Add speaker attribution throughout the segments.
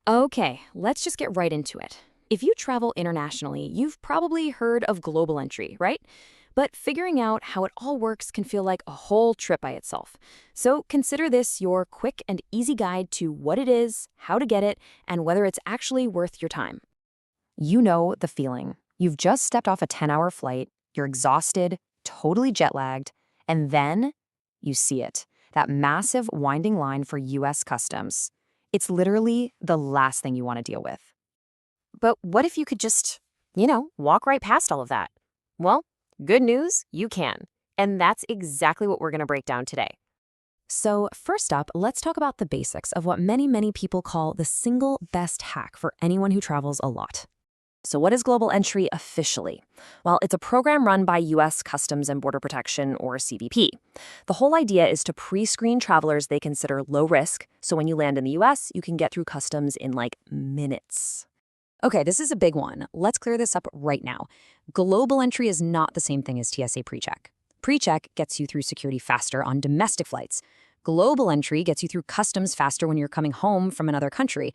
Speaker 1: Okay, let's just get right into it. If you travel internationally, you've probably heard of global entry, right? But figuring out how it all works can feel like a whole trip by itself. So consider this your quick and easy guide to what it is, how to get it, and whether it's actually worth your time. You know the feeling. You've just stepped off a 10-hour flight, you're exhausted, totally jet lagged, and then you see it, that massive winding line for US Customs. It's literally the last thing you want to deal with. But what if you could just, walk right past all of that? Well, good news, you can. And that's exactly what we're going to break down today. So, first up, let's talk about the basics of what many people call the single best hack for anyone who travels a lot. So what is global entry officially? Well, it's a program run by U.S. Customs and Border Protection, or CBP. The whole idea is to pre-screen travelers they consider low risk, so when you land in the U.S., you can get through customs in like minutes. Okay, this is a big one. Let's clear this up right now. Global entry is not the same thing as TSA PreCheck. PreCheck gets you through security faster on domestic flights. Global entry gets you through customs faster when you're coming home from another country.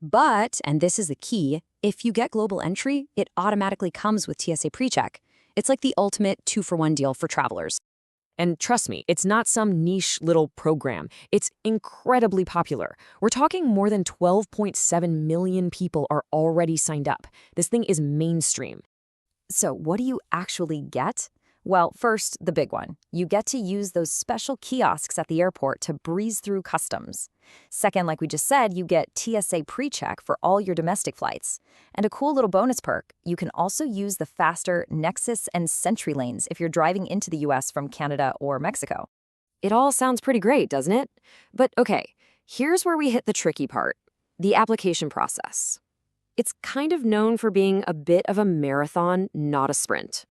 Speaker 1: But, and this is the key, if you get global entry, it automatically comes with TSA PreCheck. It's like the ultimate 2-for-1 deal for travelers.
Speaker 2: And trust me, it's not some niche little program. It's incredibly popular. We're talking more than 12.7 million people are already signed up. This thing is mainstream.
Speaker 1: So what do you actually get? Well, first, the big one. You get to use those special kiosks at the airport to breeze through customs. Second, like we just said, you get TSA PreCheck for all your domestic flights. And a cool little bonus perk, you can also use the faster Nexus and Sentry lanes if you're driving into the US from Canada or Mexico.
Speaker 2: It all sounds pretty great, doesn't it? But okay, here's where we hit the tricky part, the application process. It's kind of known for being a bit of a marathon, not a sprint.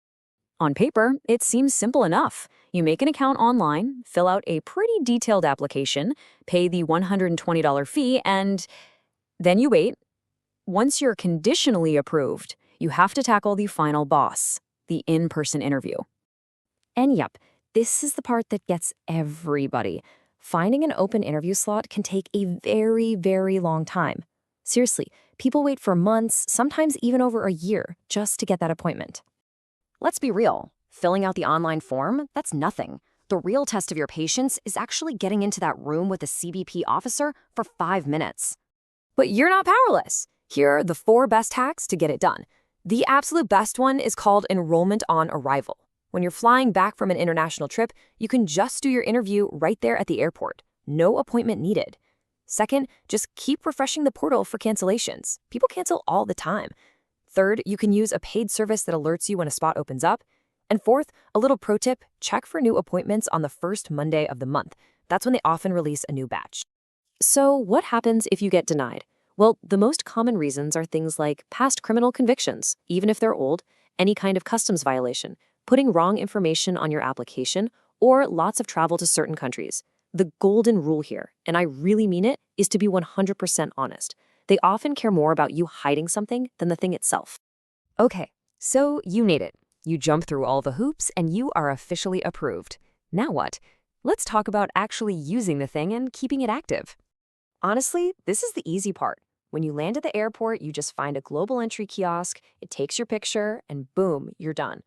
Speaker 1: On paper, it seems simple enough. You make an account online, fill out a pretty detailed application, pay the $120 fee, and then you wait. Once you're conditionally approved, you have to tackle the final boss, the in-person interview. And yep, this is the part that gets everybody. Finding an open interview slot can take a very long time. Seriously, people wait for months, sometimes even over a year, just to get that appointment. Let's be real. Filling out the online form, that's nothing. The real test of your patience is actually getting into that room with a CBP officer for 5 minutes. But you're not powerless. Here are the 4 best hacks to get it done. The absolute best one is called enrollment on arrival. When you're flying back from an international trip, you can just do your interview right there at the airport. No appointment needed. Second, just keep refreshing the portal for cancellations. People cancel all the time. Third, you can use a paid service that alerts you when a spot opens up. And fourth, a little pro tip, check for new appointments on the first Monday of the month. That's when they often release a new batch.
Speaker 2: So what happens if you get denied? Well, the most common reasons are things like past criminal convictions, even if they're old, any kind of customs violation, putting wrong information on your application, or lots of travel to certain countries. The golden rule here, and I really mean it, is to be 100% honest. They often care more about you hiding something than the thing itself.
Speaker 1: Okay, so you made it. You jump through all the hoops and you are officially approved. Now what? Let's talk about actually using the thing and keeping it active. Honestly, this is the easy part. When you land at the airport, you just find a global entry kiosk, it takes your picture, and boom, you're done.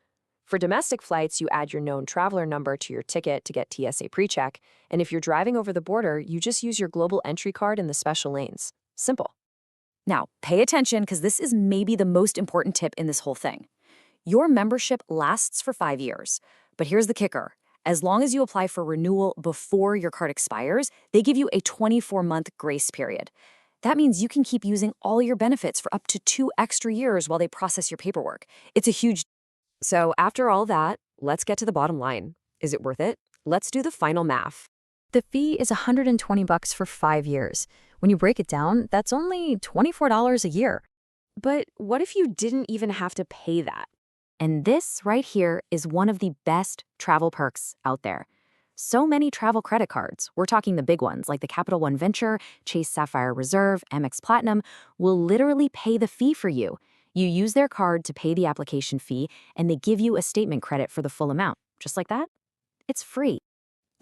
Speaker 1: For domestic flights, you add your known traveler number to your ticket to get TSA PreCheck, and if you're driving over the border, you just use your global entry card in the special lanes. Simple. Now, pay attention because this is maybe the most important tip in this whole thing. Your membership lasts for 5 years, but here's the kicker. As long as you apply for renewal before your card expires, they give you a 24-month grace period. That means you can keep using all your benefits for up to 2 extra years while they process your paperwork. It's a huge...
Speaker 2: So after all that, let's get to the bottom line. Is it worth it? Let's do the final math.
Speaker 1: The fee is $120 for 5 years. When you break it down, that's only $24 a year.
Speaker 2: But what if you didn't even have to pay that?
Speaker 1: And this right here is one of the best travel perks out there. So many travel credit cards, we're talking the big ones like the Capital One Venture, Chase Sapphire Reserve, Amex Platinum, will literally pay the fee for you. You use their card to pay the application fee, and they give you a statement credit for the full amount. Just like that. It's free.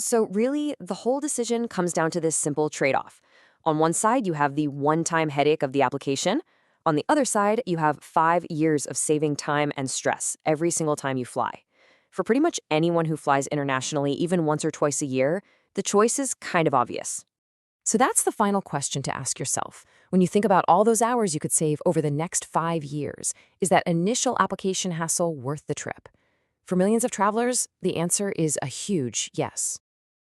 Speaker 2: So really, the whole decision comes down to this simple trade-off.
Speaker 1: On one side, you have the one-time headache of the application. On the other side, you have 5 years of saving time and stress every single time you fly. For pretty much anyone who flies internationally, even once or twice a year, the choice is kind of obvious. So that's the final question to ask yourself. When you think about all those hours you could save over the next 5 years, is that initial application hassle worth the trip? For millions of travelers, the answer is a huge yes.